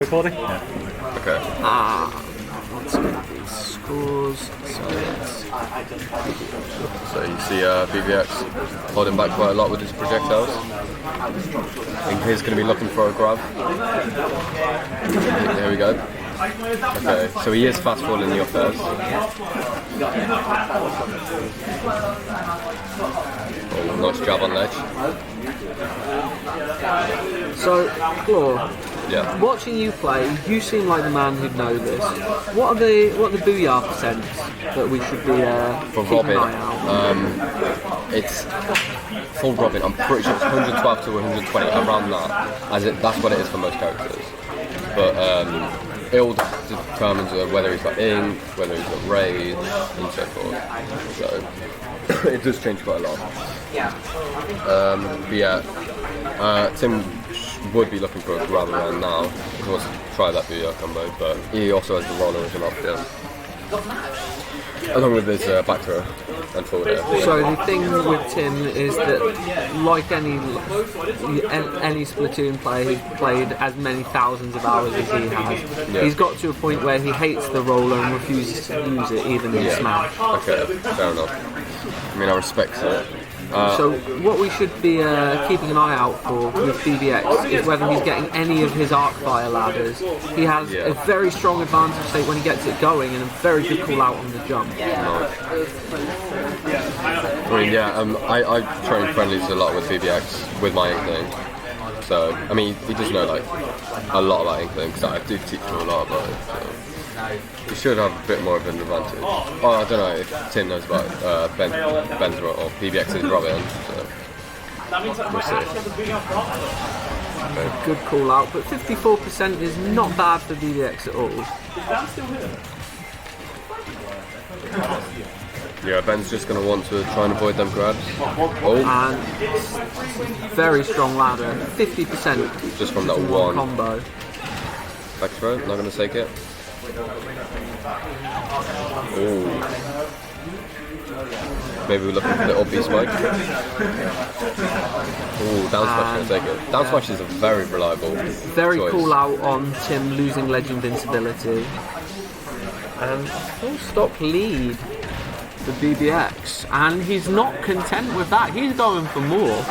Recording? Yeah. Okay. Let's get these scores. So you see BBX holding back quite a lot with his projectiles. I think he's going to be looking for a grab. There we go. Okay, so he is fast falling the uppers. Oh, nice jab on ledge. So, Claw, Yeah. watching you play, you seem like the man who'd know this. What are the booyah percents that we should be For keeping Robin, an eye out? it's full Robin. I'm pretty sure it's 112 to 120, around that. That's what it is for most characters. But it all determines whether he's got ink, whether he's got rage, and so forth. So it does change quite a lot. But yeah, Tim would be looking for a grab around now. He wants to try that booyah combo, but he also has the roller as an option. Along with his back throw and forward air. So the thing with Tim is that, like any Splatoon player who's played as many thousands of hours as he has, he's got to a point where he hates the roller and refuses to use it even in Smash. Okay, fair enough. I mean, I respect it. So what we should be keeping an eye out for with BBX is whether he's getting any of his arc fire ladders. He has a very strong advantage state when he gets it going and a very good call out on the jump. I mean, I train friendlies a lot with BBX with my Inkling. So, I mean, he does know like a lot about Inkling because I do teach him a lot about it. So. He should have a bit more of an advantage. Oh, I don't know if Tim knows about Ben's or BBX's Robin. So we'll see. Okay. Good call out, but 54% is not bad for BBX at all. Yeah, Ben's just going to want to try and avoid them grabs. Oh, And very strong ladder, 50% just from that one combo. back throw. Not going to take it. Ooh. Maybe we're looking for the up B spike. Ooh, down smash, I'll take it. Down smash is a very reliable Very choice. cool out on Tim losing ledge invincibility. And full stop lead for BBX. And he's not content with that, he's going for more.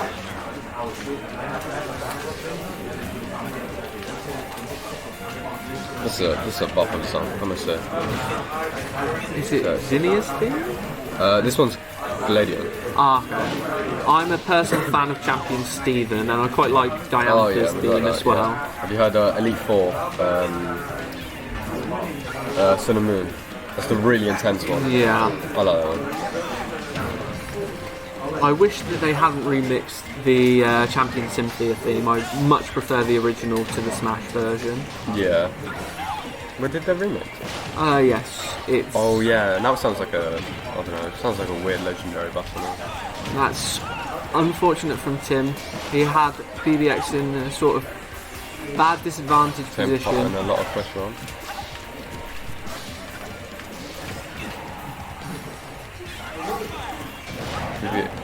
This is a bopper song, I must say. Is it Zinnia's thing? This one's Gladion. I'm a personal fan of Champion Steven, and I quite like Diantha's theme as well. Yeah. Have you heard Elite 4, Sun and Moon? That's the really intense one. Yeah. I like that one. I wish that they hadn't remixed the Champion Cynthia theme. I much prefer the original to the Smash version. Yeah. Where did they remix it? Yes, it's... Oh yeah, now it sounds like I don't know, it sounds like a weird legendary battle now. That's unfortunate from Tim. He had BBX in a sort of bad disadvantage Tim position. putting a lot of pressure on.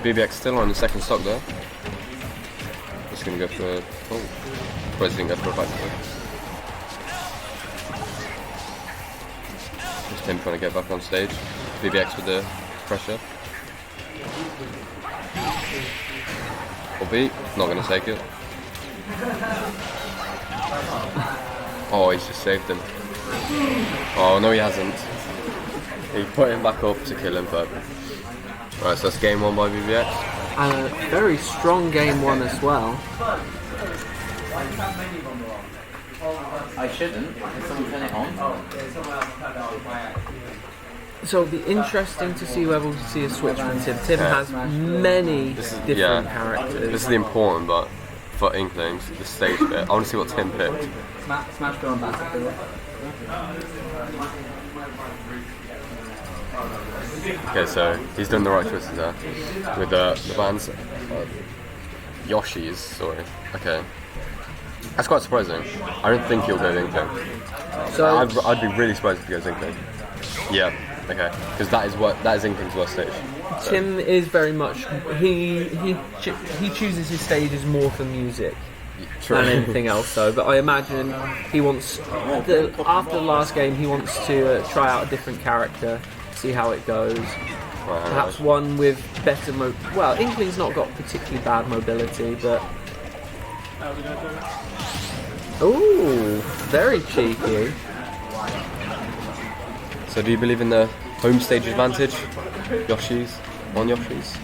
BBX still on the second stock there. Just gonna go for probably didn't go for a back throw. Just Tim trying to get back on stage. BBX with the pressure. Or B, not gonna take it. Oh, he's just saved him. Oh no, he hasn't. He put him back up to kill him, but right, so that's game one by BBX. And a very strong game one as well. I shouldn't. Did someone turn it on? So it'll be interesting to see whether we'll see a switch from Tim. Tim has many different characters. This is the important, but for Inklings, the stage bit. I want to see what Tim picked. Smash go on Battlefield. Okay, so he's done the right choices there with the bands. Yoshi's, sorry. Okay, that's quite surprising. I don't think he'll go Inkling. So I'd be really surprised if he goes Inkling. Yeah, okay, because that is Inkling's worst stage. So. Tim is very much he chooses his stages more for music. True. than anything else, though. But I imagine he wants, after the last game, he wants to try out a different character, see how it goes. Perhaps one with better well, Inkling's not got particularly bad mobility, but... Ooh, very cheeky. So do you believe in the home stage advantage? Yoshi's? On Yoshi's?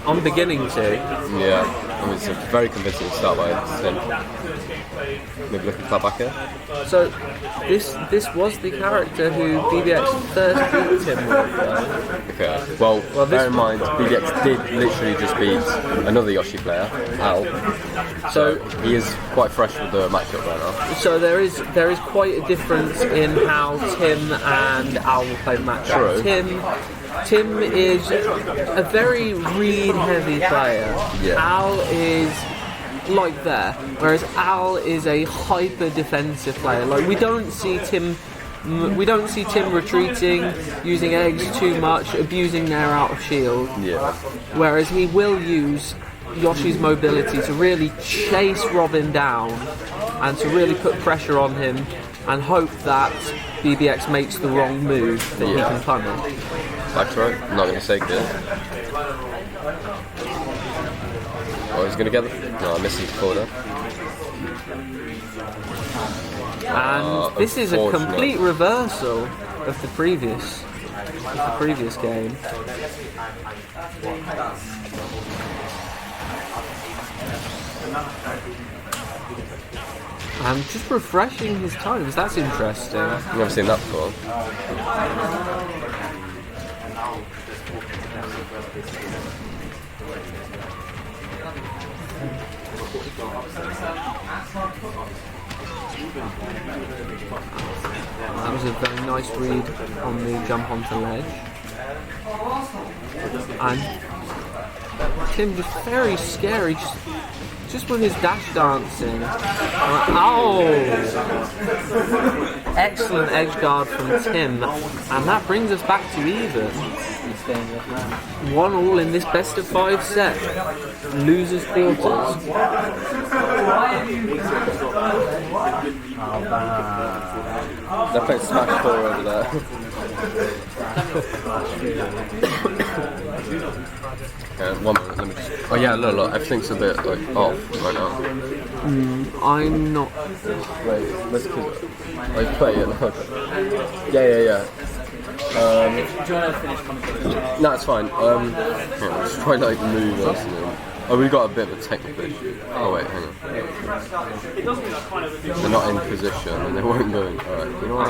I'm beginning to. Yeah. I mean, it's a very convincing start by Tim. Maybe looking flat back here? So, this was the character who BBX first beat Tim with. Okay. Well bear in mind, BBX did literally just beat another Yoshi player, Al. So he is quite fresh with the matchup right now. So there is quite a difference in how Tim and Al will play the matchup. True. Tim is a very read-heavy player. Yeah. Al is like there, whereas Al is a hyper-defensive player. Like we don't see Tim retreating, using eggs too much, abusing their out of shield. Yeah. Whereas he will use Yoshi's mobility to really chase Robin down and to really put pressure on him and hope that BBX makes the wrong move that he can punish. That's right. I'm not going to say good. Oh, he's going to get it. No, I missed his corner. And this is a complete reversal of the previous game. And just refreshing his times. That's interesting. I've never seen that before. That was a very nice read on the jump onto ledge. And Tim just very scary, just with his dash dancing. Oh! Excellent edge guard from Tim. And that brings us back to even. 1-1 in this best of 5 set. Losers quarters. They're playing Smash 4 over there. One moment, let me just... Oh yeah, look, everything's a bit like off right now. I'm not... Wait, let's keep it. Wait, play it. Yeah. Do you want to finish conversation? No, it's fine. Let's try like move or something. Oh, we got a bit of a technical issue. Oh wait, hang on. They're not in position and they won't go in. Alright, you know what?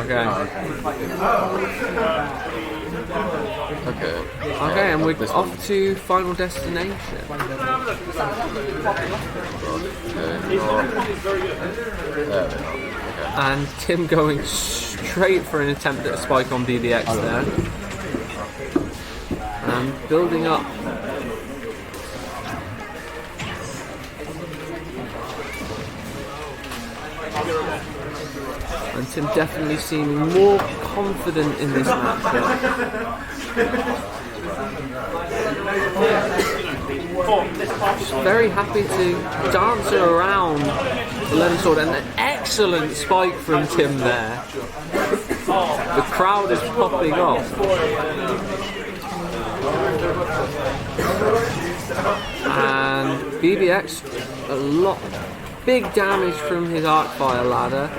Okay, and we're off to Final Destination. And Tim going straight for an attempt at a spike on BBX there. And building up. And Tim definitely seeming more confident in this matchup. Just very happy to dance around the leather sword, and an excellent spike from Tim there. The crowd is popping off. And BBX, big damage from his Arcfire ladder,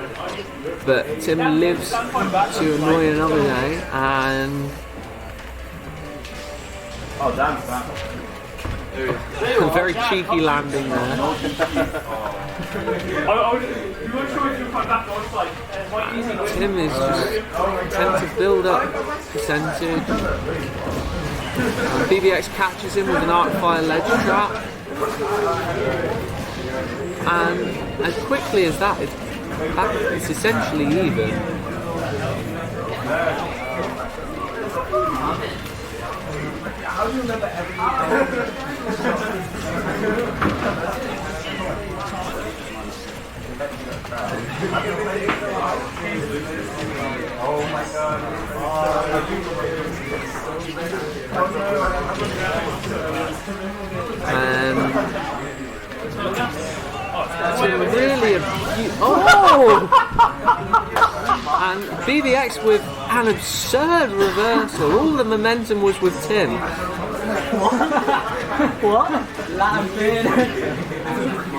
but Tim lives to annoy another day, and a very cheeky landing there. Tim is just trying to build up percentage. And BBX catches him with an Arcfire ledge trap. And as quickly as that, it's essentially even. Oh my god. And Tim really oh! And BBX with an absurd reversal. All the momentum was with Tim. What?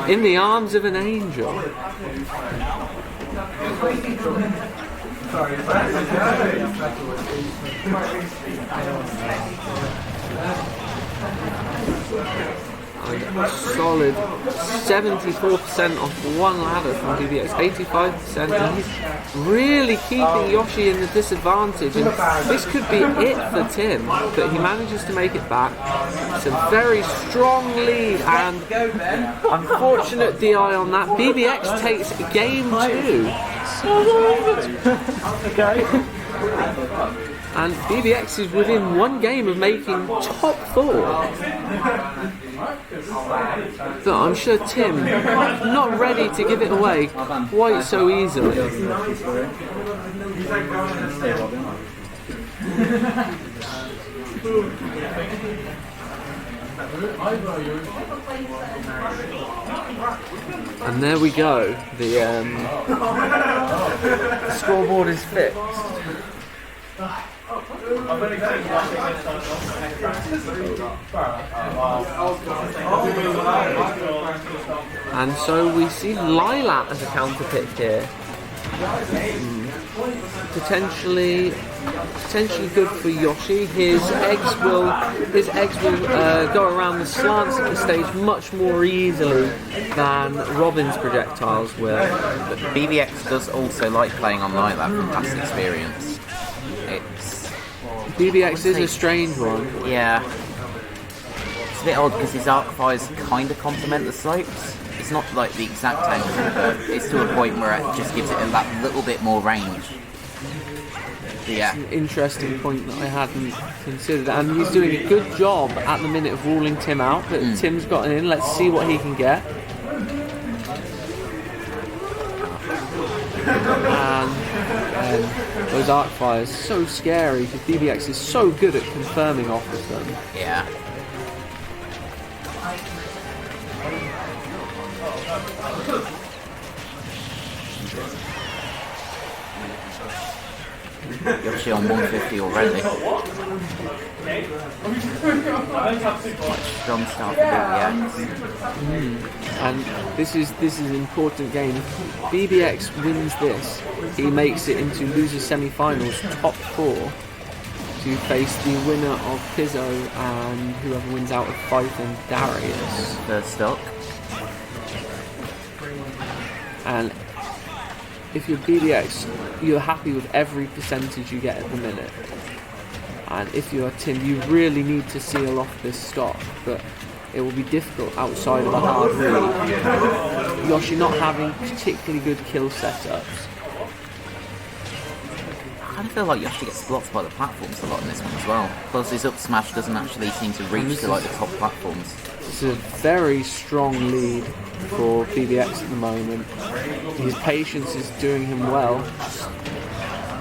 In the arms of an angel. Solid 74% off one ladder from BBX, 85%, and he's really keeping Yoshi in the disadvantage, and this could be it for Tim, but he manages to make it back. It's a very strong lead, and unfortunate DI on that. BBX takes game 2. Okay. And BBX is within one game of making top 4. But I'm sure Tim, not ready to give it away quite so easily. And there we go. The scoreboard is fixed. And so we see Lilat as a counter pick here. Potentially good for Yoshi. His eggs will go around the slants of the stage much more easily than Robin's projectiles will. But BBX does also like playing on Lilat from past experience. BBX is a strange one. Yeah. It's a bit odd because his arc fires kind of complement the slopes. It's not like the exact angle, but it's to a point where it just gives it that little bit more range. But yeah. It's an interesting point that I hadn't considered. And he's doing a good job at the minute of ruling Tim out, but Tim's gotten in. Let's see what he can get. And those arc fires, so scary because BBX is so good at confirming off of them. Yeah. Yoshi on 150 already. Strong start for BBX. And this is an important game. If BBX wins this, he makes it into loser semi-finals, top 4, to face the winner of Pizzo and whoever wins out of Fife and Darius. First up. And if you're BBX, you're happy with every percentage you get at the minute. And if you're Tim, you really need to seal off this stock, but it will be difficult outside of a hard read. Yoshi not having particularly good kill setups. I kind of feel like Yoshi gets blocked by the platforms a lot in this one as well. Plus his up smash doesn't actually seem to reach to like the top platforms. It's a very strong lead for BBX at the moment. His patience is doing him well.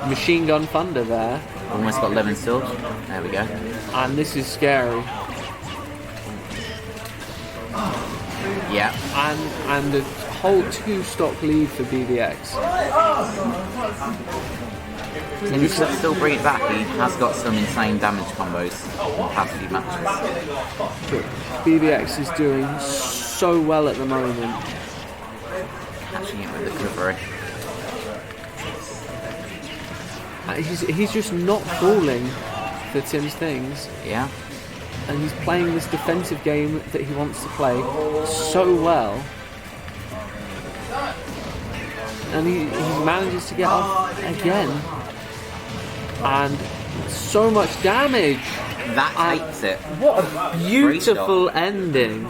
Machine Gun Thunder there. Almost got Lemon Sword. There we go. And this is scary. Yeah. And a whole 2-stock lead for BBX. And he should still bring it back. He has got some insane damage combos in the past few matches. But BBX is doing so well at the moment. Catching it with the recovery. He's just not falling for Tim's things. Yeah. And he's playing this defensive game that he wants to play so well. And he manages to get off again. And so much damage. That takes it. What a beautiful ending.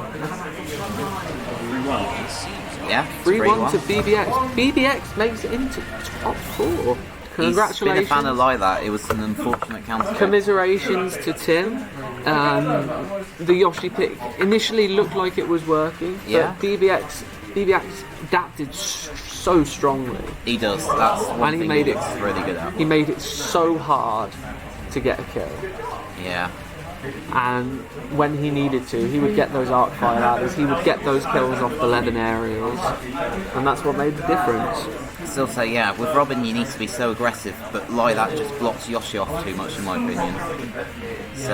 Yeah. 3-1 to BBX. BBX makes it into top 4. Congratulations. He's been a fan of like that. It was an unfortunate counter. Commiserations to Tim. The Yoshi pick initially looked like it was working, but BBX adapted so strongly. He does. That's one and thing he's really good at. He made it so hard to get a kill. Yeah. and when he needed to, he would get those arc fire ladders, he would get those kills off the 11 aerials, and that's what made the difference. Still say, yeah, with Robin you need to be so aggressive, but that just blocks Yoshi off too much in my opinion. It's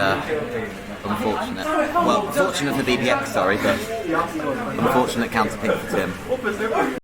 unfortunate. Well, fortunate for BBX, sorry, but unfortunate counterpick for Tim.